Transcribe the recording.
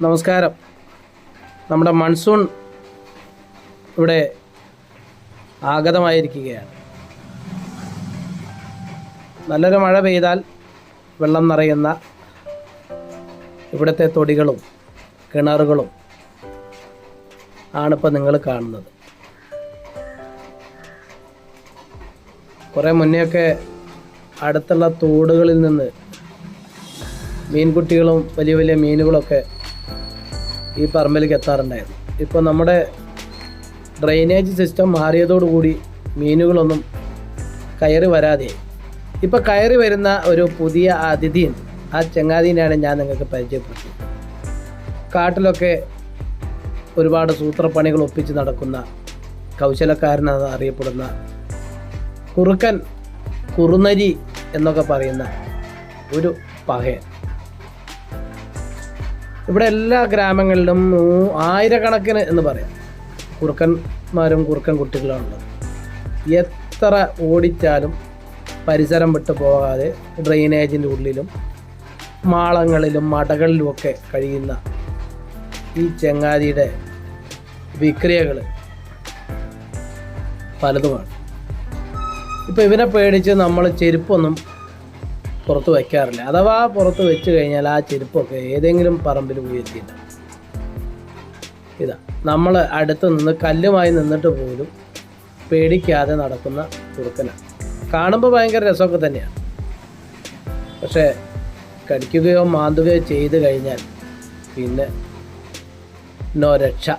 നമസ്കാരം. നമ്മുടെ മൺസൂൺ ഇവിടെ ആഗതമായിരിക്കുകയാണ്. നല്ലൊരു മഴ പെയ്താൽ വെള്ളം നിറയുന്ന ഇവിടുത്തെ തൊടികളും കിണറുകളും ആണിപ്പോൾ നിങ്ങൾ കാണുന്നത്. കുറേ മുന്നെയൊക്കെ അടുത്തുള്ള തോടുകളിൽ നിന്ന് മീൻകുട്ടികളും വലിയ വലിയ മീനുകളൊക്കെ ഈ പറമ്പിലേക്ക് എത്താറുണ്ടായിരുന്നു. ഇപ്പോൾ നമ്മുടെ ഡ്രെയിനേജ് സിസ്റ്റം മാറിയതോടുകൂടി മീനുകളൊന്നും കയറി വരാതെയായി. ഇപ്പോൾ കയറി വരുന്ന ഒരു പുതിയ അതിഥിയുണ്ട്. ആ ചങ്ങാതിനെയാണ് ഞാൻ നിങ്ങൾക്ക് പരിചയപ്പെടുത്തിയത്. കാട്ടിലൊക്കെ ഒരുപാട് സൂത്രപ്പണികൾ ഒപ്പിച്ച് നടക്കുന്ന കൗശലക്കാരനെന്ന് അറിയപ്പെടുന്ന കുറുനരി എന്നൊക്കെ പറയുന്ന ഒരു പഹയൻ. ഇവിടെ എല്ലാ ഗ്രാമങ്ങളിലും ആയിരക്കണക്കിന് എന്ന് പറയാം കുറുക്കന്മാരും കുറുക്കൻ കുട്ടികളുമുള്ളത്. എത്ര ഓടിച്ചാലും പരിസരം വിട്ടു പോകാതെ ഡ്രെയിനേജിൻ്റെ ഉള്ളിലും മാളങ്ങളിലും മടകളിലുമൊക്കെ കഴിയുന്ന ഈ ചങ്ങാതിയുടെ വിക്രിയകൾ പലതുമാണ്. ഇപ്പോൾ ഇവനെ പേടിച്ച് നമ്മൾ ചെരുപ്പൊന്നും പുറത്ത് വയ്ക്കാറില്ല. അഥവാ പുറത്ത് വെച്ച് കഴിഞ്ഞാൽ ആ ചെരുപ്പൊക്കെ ഏതെങ്കിലും പറമ്പിൽ പോയി എത്തിയില്ല. ഇതാ നമ്മൾ അടുത്ത് നിന്ന് കല്ലുമായി നിന്നിട്ട് പോലും പേടിക്കാതെ നടക്കുന്ന കുറുക്കനാണ്. കാണുമ്പോൾ ഭയങ്കര രസമൊക്കെ തന്നെയാണ്. പക്ഷേ കടിക്കുകയോ മാന്തുകയോ ചെയ്ത് കഴിഞ്ഞാൽ പിന്നെ നോ രക്ഷ.